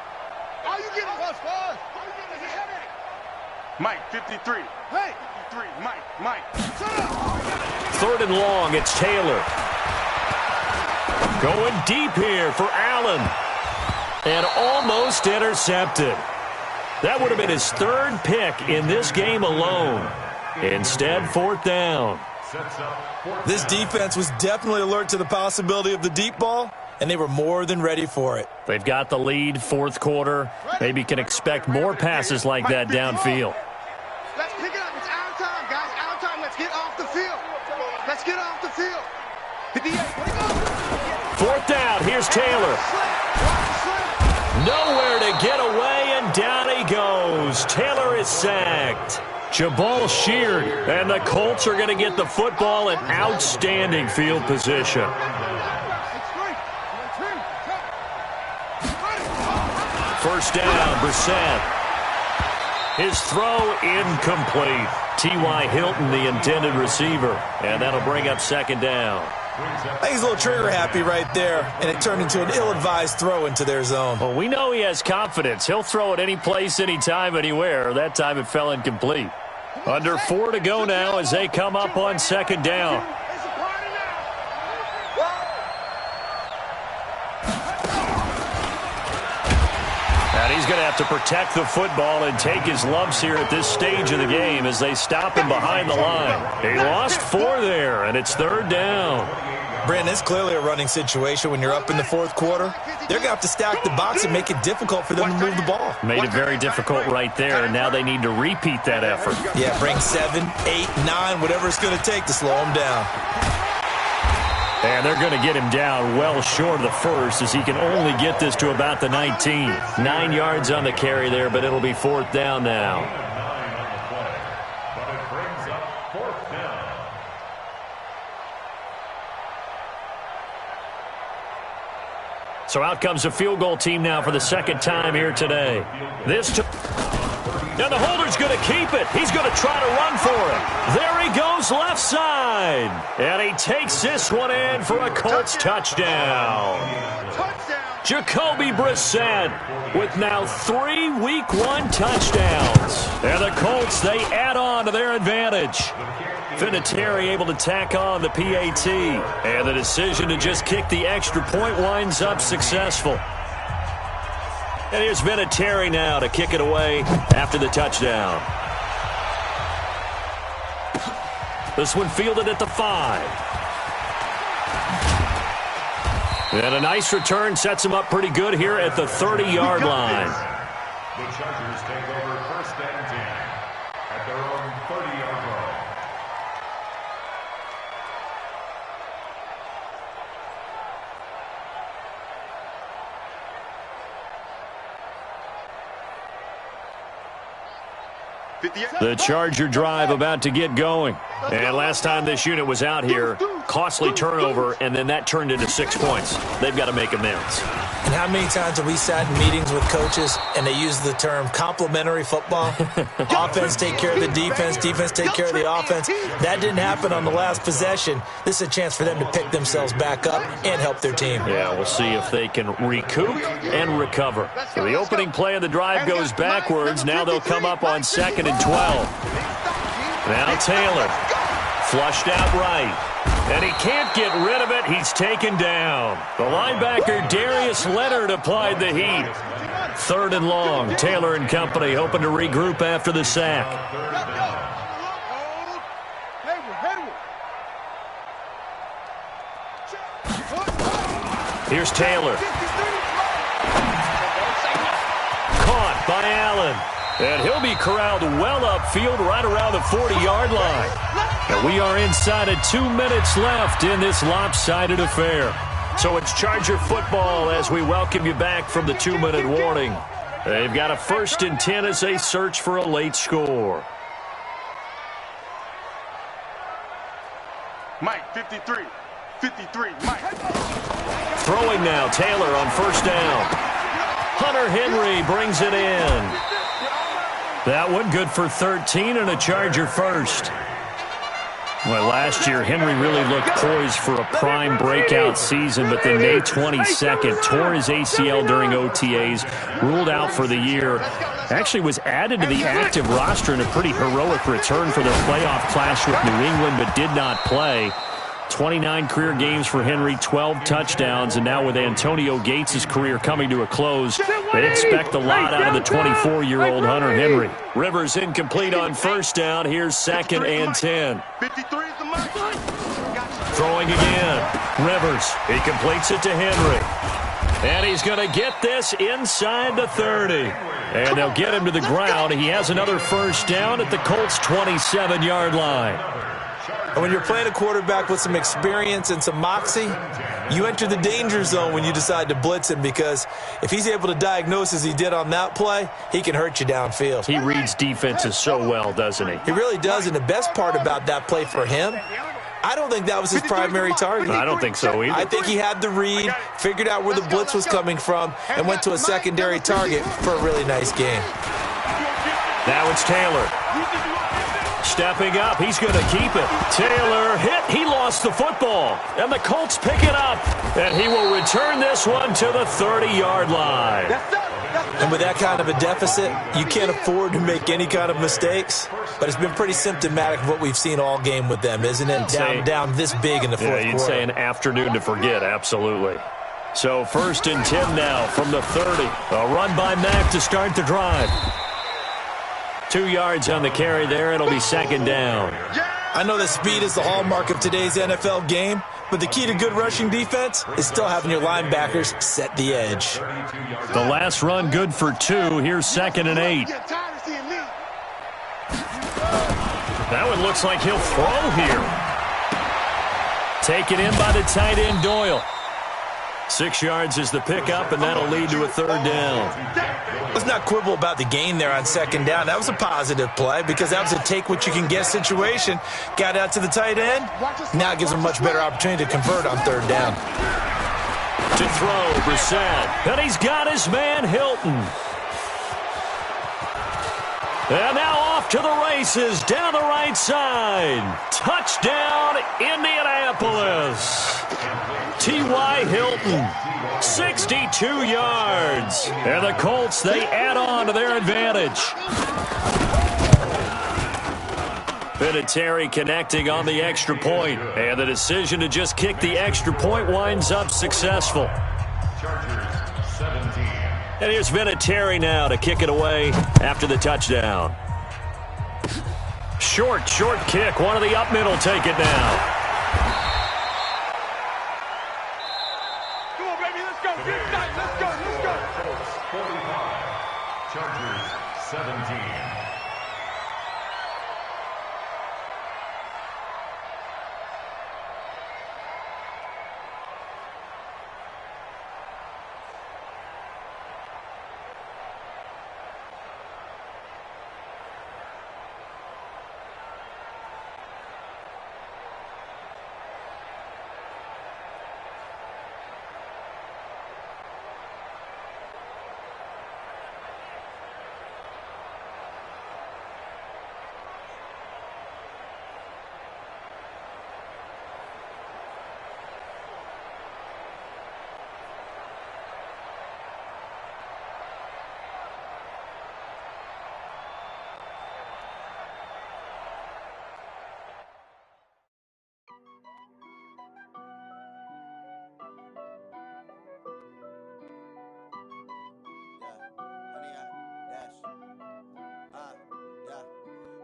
Are you getting us, boys? Mike, 53. Hey! 53, Mike. Third and long, it's Taylor. Going deep here for Allen. And almost intercepted. That would have been his third pick in this game alone. Instead, fourth down. This defense was definitely alert to the possibility of the deep ball, and they were more than ready for it. They've got the lead, fourth quarter. Maybe can expect more passes like that downfield. Let's pick it up. It's our time, guys. Our time. Let's get off the field. Let's get off the field. 58. Fourth down. Here's Taylor. Nowhere to get away, and down he goes. Taylor is sacked. Jabal sheared, and the Colts are going to get the football in outstanding field position. First down, Brissett. His throw incomplete. T.Y. Hilton, the intended receiver, and that'll bring up second down. I think he's a little trigger happy right there, and it turned into an ill-advised throw into their zone. Well, we know he has confidence. He'll throw it any place, anytime, anywhere. That time it fell incomplete. Under 4 to go now as they come up on second down. he's going to have to protect the football and take his lumps here at this stage of the game as they stop him behind the line. He lost 4 there, and it's 3rd down. Brandon, it's clearly a running situation when you're up in the 4th quarter. They're going to have to stack the box and make it difficult for them to move the ball. Made it very difficult right there, and now they need to repeat that effort. Yeah, bring 7, 8, 9, whatever it's going to take to slow him down. And they're going to get him down well short of the first as he can only get this to about the 19. 9 yards on the carry there, but it'll be 4th down now. So out comes a field goal team now for the 2nd time here today. And the holder's going to keep it. He's going to try to run for it. There he goes left side. And he takes this one in for a Colts touchdown. Jacoby Brissett with now 3 Week 1 touchdowns. And the Colts, they add on to their advantage. Vinatieri able to tack on the PAT. And the decision to just kick the extra point winds up successful. And here's Vinatieri now to kick it away after the touchdown. This one fielded at the 5. And a nice return sets him up pretty good here at the 30-yard line. The Chargers take over 1st and 10 at their own 30-yard line. The Charger drive about to get going. And last time this unit was out here, costly turnover, and then that turned into 6 points. They've got to make amends. And how many times have we sat in meetings with coaches and they use the term complementary football? Offense take care of the defense, defense take care of the offense. That didn't happen on the last possession. This is a chance for them to pick themselves back up and help their team. Yeah, we'll see if they can recoup and recover. So the opening play of the drive goes backwards. Now they'll come up on 2nd and 12. Now Taylor, flushed out right. And he can't get rid of it. He's taken down. The linebacker, Darius Leonard, applied the heat. 3rd and long. Taylor and company hoping to regroup after the sack. Here's Taylor. Caught by Allen. And he'll be corralled well upfield right around the 40-yard line. And we are inside of 2 minutes left in this lopsided affair. So it's Charger football as we welcome you back from the 2-minute warning. They've got a 1st and 10 as they search for a late score. Mike, 53. 53, Mike. Throwing now, Taylor on 1st down. Hunter Henry brings it in. That one good for 13 and a Charger first. Well, last year, Henry really looked poised for a prime breakout season, but then May 22nd, tore his ACL during OTAs, ruled out for the year. Actually was added to the active roster in a pretty heroic return for their playoff clash with New England, but did not play. 29 career games for Henry, 12 touchdowns, and now with Antonio Gates' career coming to a close, they expect a lot out of the 24-year-old Hunter Henry. Rivers incomplete on 1st down. Here's 2nd and 10. Throwing again. Rivers. He completes it to Henry. And he's going to get this inside the 30. And they'll get him to the ground. He has another 1st down at the Colts' 27-yard line. And when you're playing a quarterback with some experience and some moxie, you enter the danger zone when you decide to blitz him, because if he's able to diagnose as he did on that play, he can hurt you downfield. He reads defenses so well, doesn't he? He really does, and the best part about that play for him, I don't think that was his primary target. I don't think so either. I think he had the read, figured out where the blitz was coming from, and went to a secondary target for a really nice game. Now it's Taylor. Stepping up, he's going to keep it. Taylor hit, he lost the football. And the Colts pick it up. And he will return this one to the 30-yard line. And with that kind of a deficit, you can't afford to make any kind of mistakes. But it's been pretty symptomatic of what we've seen all game with them, isn't it? Down this big in the fourth quarter. You'd say an afternoon to forget, absolutely. So 1st and 10 now from the 30. A run by Mack to start the drive. 2 yards on the carry there. It'll be 2nd down. I know that speed is the hallmark of today's NFL game, but the key to good rushing defense is still having your linebackers set the edge. The last run good for 2. Here's 2nd and 8. That one looks like he'll throw here. Taken in by the tight end Doyle. 6 yards is the pickup, and that'll lead to a 3rd down. Let's not quibble about the gain there on 2nd down. That was a positive play because that was a take-what-you-can-get situation. Got out to the tight end. Now it gives him a much better opportunity to convert on 3rd down. To throw, Brissett. And he's got his man, Hilton. And now off to the races down the right side. Touchdown, Indianapolis. T.Y. Hilton, 62 yards. And the Colts, they add on to their advantage. Vinatieri connecting on the extra point. And the decision to just kick the extra point winds up successful. And here's Vinatieri now to kick it away after the touchdown. Short kick. One of the up middle take it now. Come on, baby, let's go. Big night. Let's go. Let's go. Colts 45. Chargers 17.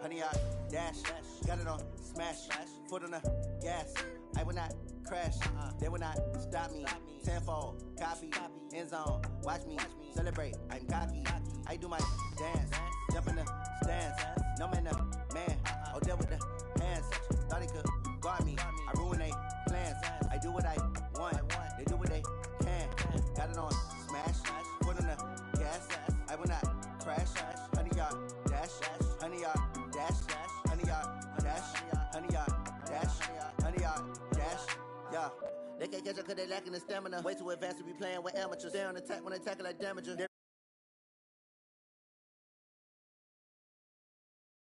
Honey, I dash, got it on smash, foot on the gas. I will not crash, they will not stop me. Tenfold, copy, end zone, watch me celebrate. I'm cocky, I do my dance, jump in the stands. No man, oh deal with the hands. Thought he could guard me, I ruin they plans. I do what I want, they do what they can. Got it on smash, foot on the gas. I will not crash, honey, y'all dash, honey, y'all. Honey, yeah. They can't catch up cause they lacking the stamina. Way too advanced to be playing with amateurs. They on attack when they tackle like damager.